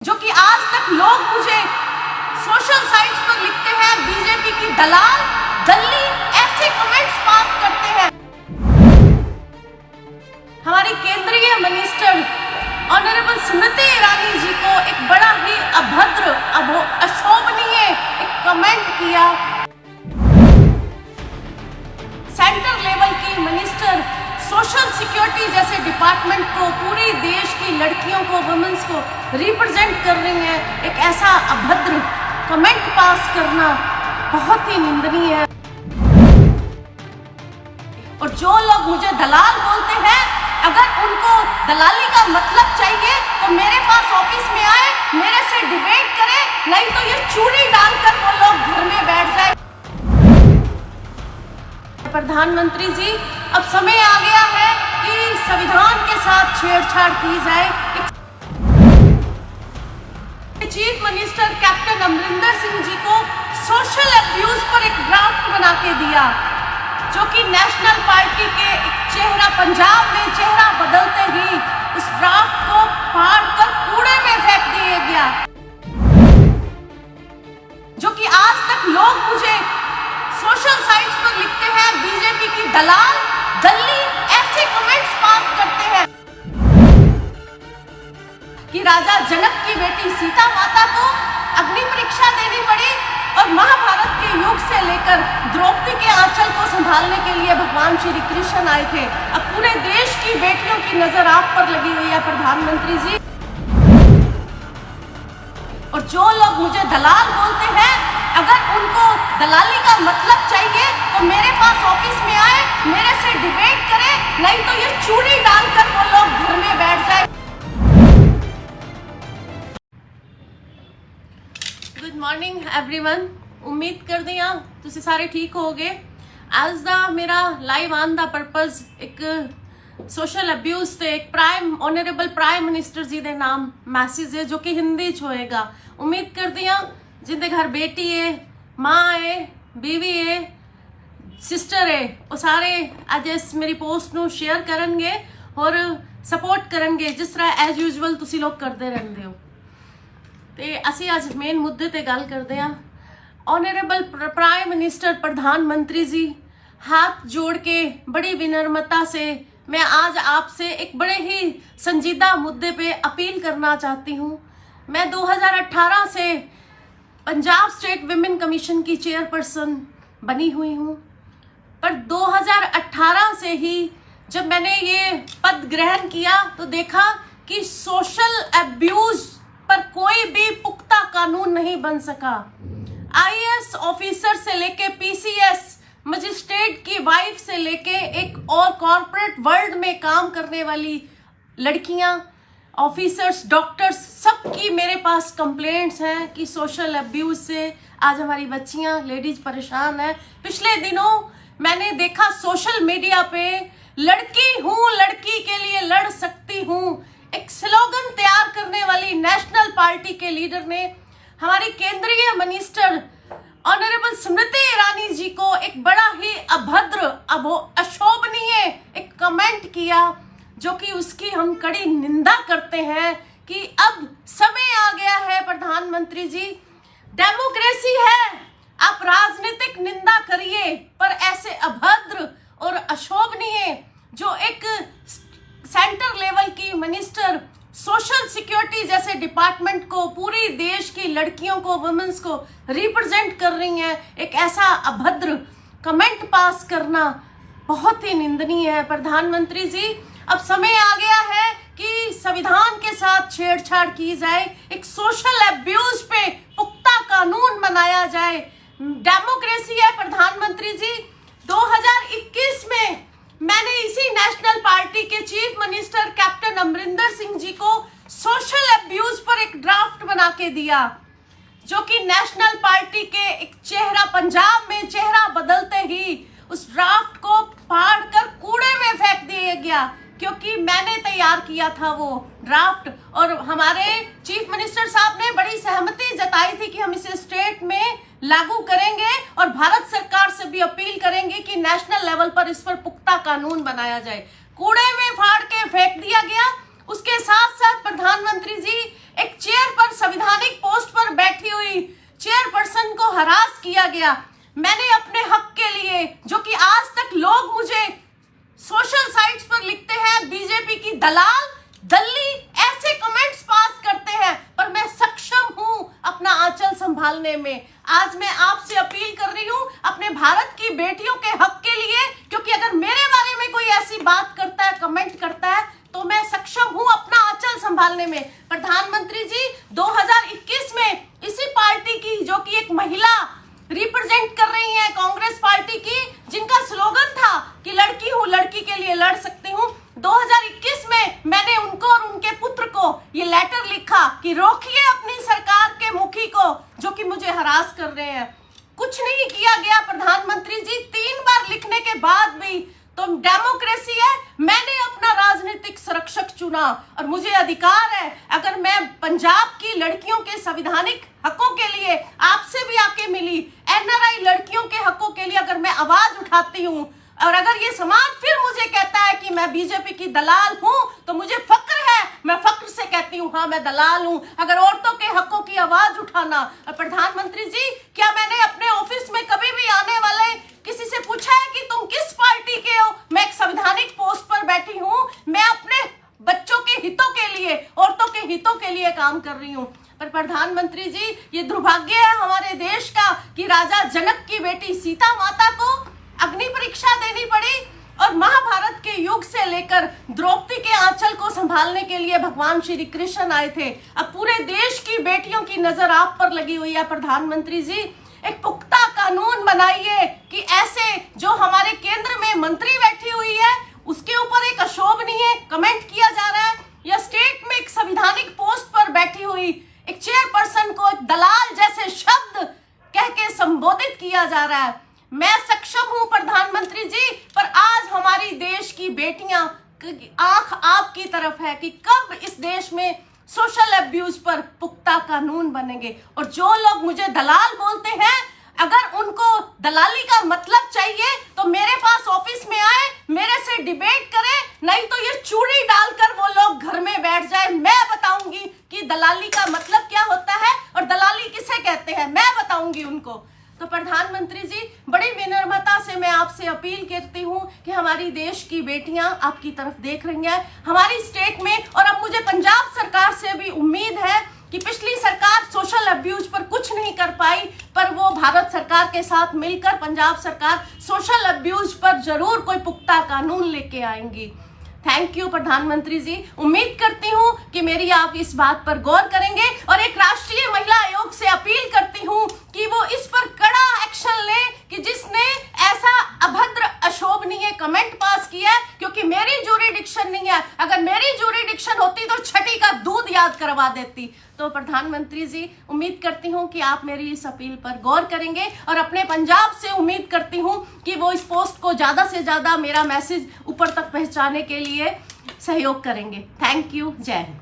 जो कि आज तक लोग मुझे सोशल साइट्स पर लिखते हैं बीजेपी की दलाल दल्ली ऐसे कमेंट्स पास करते हैं। हमारी केंद्रीय मिनिस्टर ऑनरेबल स्मृति ईरानी जी को एक बड़ा ही अभद्र अशोभनीय एक कमेंट किया। सेंटर लेवल की मिनिस्टर सोशल सिक्योरिटी जैसे डिपार्टमेंट को, पूरी देश की लड़कियों को, वुमेन्स को रिप्रेजेंट कर रही हैं, एक ऐसा अभद्र कमेंट पास करना बहुत ही निंदनीय है। और जो लोग मुझे दलाल बोलते हैं, अगर उनको दलाली का मतलब चाहिए तो मेरे पास ऑफिस में आए, मेरे से डिबेट करें, नहीं तो ये चूड़ी डालकर वो लोग घर में बैठ जाए। प्रधानमंत्री जी, अब समय आ गया है कि संविधान के साथ छेड़छाड़ की जाए। Chief minister captain Amarinder Singh ji को सोशल अब्यूज पर एक ड्राफ्ट बना के दिया, जो कि नेशनल पार्टी के एक चेहरा, पंजाब में चेहरा बदलते ही उस ड्राफ्ट को फाड़ कर कूड़े में फेंक दिया गया। जो कि आज तक लोग मुझे सोशल साइट्स पर लिखते हैं बीजेपी की दलाल दल्ली ऐसे कमेंट्स पास करते हैं कि राजा जनक की बेटी सीता माता को अग्नि परीक्षा देनी पड़ी और महाभारत के युग से लेकर द्रौपदी के आंचल को संभालने के लिए भगवान श्री कृष्ण आए थे। अब पूरे देश की बेटियों की नजर आप पर लगी हुई है प्रधानमंत्री जी। और जो लोग मुझे दलाल बोलते हैं, अगर उनको दलाली का मतलब चाहिए तो मेरे पास ऑफिस में आए, मेरे से डिबेट करें, नहीं तो ये चूड़ी डालकर वो लोग घर में बैठ जाए। गुड मॉर्निंग एवरीवन, उम्मीद कर दिया तुसी सारे ठीक होगे। आज दा मेरा लाइव आन दा पर्पज एक सोशल अब्यूज ते एक ऑनरेबल प्राइम मिनिस्टर जी दे नाम मैसेज है, जो कि हिंदी च होएगा। उम्मीद कर दिया जिंदे घर बेटी है, माँ है, बीवी है, सिस्टर है, वो सारे अज इस मेरी पोस्ट नू शेयर करनगे और सपोर्ट करनगे, जिस तरह एज यूजुअल तुसी लोग करते रहंदे हो। ते असी आज मेन मुद्दे ते गल करते हैं। ऑनरेबल प्राइम मिनिस्टर प्रधानमंत्री जी, हाथ जोड़ के बड़ी विनम्रता से मैं आज आपसे एक बड़े ही संजीदा मुद्दे पे अपील करना चाहती हूँ। मैं 2018 से पंजाब स्टेट विमेन कमीशन की चेयरपर्सन बनी हुई हूँ, पर 2018 से ही जब मैंने ये पद ग्रहण किया तो देखा कि सोशल अब्यूज पर कोई भी पुख्ता कानून नहीं बन सका। आईएएस ऑफिसर से लेके पीसीएस मजिस्ट्रेट की वाइफ से लेके एक और कॉर्पोरेट वर्ल्ड में काम करने वाली लड़कियां, ऑफिसर्स, डॉक्टर्स, सबकी मेरे पास कंप्लेंट्स हैं कि सोशल अब्यूज से आज हमारी बच्चियां, लेडीज परेशान हैं। पिछले दिनों मैंने देखा सोशल मीडिया पे, लड़की हूं लड़की के लिए लड़ सकती हूं, एक स्लोगन तैयार करने वाली नेशनल पार्टी के लीडर ने हमारी केंद्रीय मिनिस्टर ऑनरेबल स्मृति ईरानी जी को एक बड़ा ही अभद्र अशोभनीय एक कमेंट किया, जो कि उसकी हम कड़ी निंदा करते हैं कि अब समय आ गया है प्रधानमंत्री जी, डेमोक्रेसी है, आप राजनीतिक निंदा करिए, पर ऐसे अभद्र और अशोभनीय जो एक सेंटर लेवल की मिनिस्टर सोशल सिक्योरिटी जैसे डिपार्टमेंट को, पूरी देश की लड़कियों को, वुमेन्स को रिप्रेजेंट कर रही हैं, एक ऐसा अभद्र कमेंट पास करना बहुत ही निंदनीय है। प्रधानमंत्री जी, अब समय आ गया है कि संविधान के साथ छेड़छाड़ की जाए, एक सोशल अब्यूज पे पुख्ता कानून बनाया जाए। डेमोक्रेसी है प्रधानमंत्री जी। 2021 में मैंने इसी नेशनल पार्टी के chief minister captain Amarinder Singh ji को सोशल अब्यूज पर एक ड्राफ्ट बना के दिया, जो कि नेशनल पार्टी के एक चेहरा, पंजाब में चेहरा बदलते ही उस ड्राफ्ट को फाड़ कर कूड़े में फेंक दिया गया, क्योंकि मैंने तैयार किया था वो ड्राफ्ट। और हमारे चीफ मिनिस्टर साहब ने बड़ी सहमति जताई थी कि हम इसे स्टेट में लागू करेंगे और भारत सरकार से भी अपील करेंगे कि नेशनल लेवल पर इस पर पुख्ता कानून बनाया जाए। कूड़े में फाड़ के फेंक दिया गया। उसके साथ साथ प्रधानमंत्री जी एक चेयर पर, संवैधानिक पोस्ट पर बैठी हुई चेयरपर्सन को हरास किया गया। मैंने अपने हक के लिए, जो कि आज तक लोग मुझे सोशल साइट्स पर लिखते हैं बीजेपी की दलाल, दल्ली, ऐसे कमेंट्स पास करते हैं, पर मैं सक्षम हूं अपना आंचल संभालने में। आज मैं आपसे अपील कर रही हूं अपने भारत की बेटियों के हक के लिए, क्योंकि अगर मेरे बारे में कोई ऐसी बात करता है, कमेंट करता है, तो मैं सक्षम हूं अपना आंचल संभालने में। प्रधानमंत्री जी 2021 में इसी पार्टी की, जो कि एक महिला रिप्रेजेंट कर रही है, कांग्रेस पार्टी की, जिनका स्लोगन था कि लड़की हूं, लड़की के लिए लड़ सकती हूं, 2021 में मैंने उनको और उनके पुत्र को ये लेटर लिखा कि रोकिए अपनी सरकार के मुखी को, जो कि मुझे हरास कर रहे हैं। कुछ नहीं किया गया प्रधानमंत्री जी, 3 बार लिखने के बाद भी। तो डेमोक्रेसी है, मैंने अपना राजनीतिक संरक्षक चुना और मुझे अधिकार है, अगर मैं पंजाब की लड़कियों के संवैधानिक हकों के लिए आपसे भी आके मिली, एनआरआई लड़कियों के हकों के लिए अगर मैं आवाज उठाती हूँ, और अगर ये समाज फिर मुझे कहता है कि मैं बीजेपी की दलाल हूं, तो मुझे फक्र है, मैं फक्र से कहती हूं हाँ मैं दलाल हूं। अगर औरतों के हकों की आवाज उठाना, और प्रधानमंत्री जी, क्या मैंने अपने ऑफिस में कभी भी आने वाले किसी से पूछा है कि तुम किस पार्टी के हो? मैं एक संवैधानिक पोस्ट पर बैठी हूं, मैं अपने बच्चों के हितों के लिए, औरतों के हितों के लिए काम कर रही हूं। पर प्रधानमंत्री जी, ये दुर्भाग्य है हमारे देश का कि राजा जनक की बेटी सीता माता को अग्नि परीक्षा देनी पड़ी, और महाभारत के युग से लेकर द्रौपदी के आंचल को संभालने के लिए भगवान श्री कृष्ण आए थे। अब पूरे देश की बेटियों की नजर आप पर लगी हुई है। प्रधानमंत्री जी, एक पुख्ता कानून बनाइए कि ऐसे जो हमारे केंद्र में मंत्री बैठी हुई है, उसके ऊपर एक अशोभनीय कमेंट किया जा रहा है, या स्टेट में एक संवैधानिक पोस्ट पर बैठी हुई एक चेयरपर्सन को एक दलाल जैसे शब्द कह के संबोधित किया जा रहा है। मैं सक्षम हूं प्रधानमंत्री जी, पर आज हमारी देश की बेटियां आंख आपकी तरफ है कि कब इस देश में सोशल अब्यूज पर पुख्ता कानून बनेंगे। और जो लोग मुझे दलाल बोलते हैं, अगर उनको दलाली का मतलब चाहिए तो मेरे पास ऑफिस में आए, मेरे से डिबेट करें, नहीं तो ये चूड़ी डालकर वो लोग घर में बैठ जाए। मैं बताऊंगी कि दलाली का मतलब क्या होता है और दलाली किसे कहते हैं, मैं बताऊंगी उनको। तो प्रधानमंत्री जी, बड़ी विनम्रता से मैं आपसे अपील करती हूँ कि हमारी देश की बेटियां आपकी तरफ देख रही हैं, हमारी स्टेट में, और अब मुझे पंजाब सरकार से भी उम्मीद है कि पिछली सरकार सोशल अब्यूज पर कुछ नहीं कर पाई, पर वो भारत सरकार के साथ मिलकर पंजाब सरकार सोशल अब्यूज पर जरूर कोई पुख्ता कानून लेके आएंगी। थैंक यू प्रधानमंत्री जी, उम्मीद करती हूँ कि मेरी आप इस बात पर गौर करेंगे, और एक राष्ट्रीय महिला आयोग से अपील करती हूँ कि वो इस पर कड़ा एक्शन ले कि जिसने ऐसा अभद्र अशोभनीय कमेंट पास किया है, क्योंकि मेरी ज्यूरिडिक्शन नहीं है। अगर मेरी ज्यूरिडिक्शन होती तो छठी का दूध याद करवा देती। तो प्रधानमंत्री जी, उम्मीद करती हूँ कि आप मेरी इस अपील पर गौर करेंगे, और अपने पंजाब से उम्मीद करती हूँ कि वो इस पोस्ट को ज़्यादा से ज़्यादा मेरा मैसेज ऊपर तक पहुँचाने के लिए सहयोग करेंगे। थैंक यू, जय हिंद।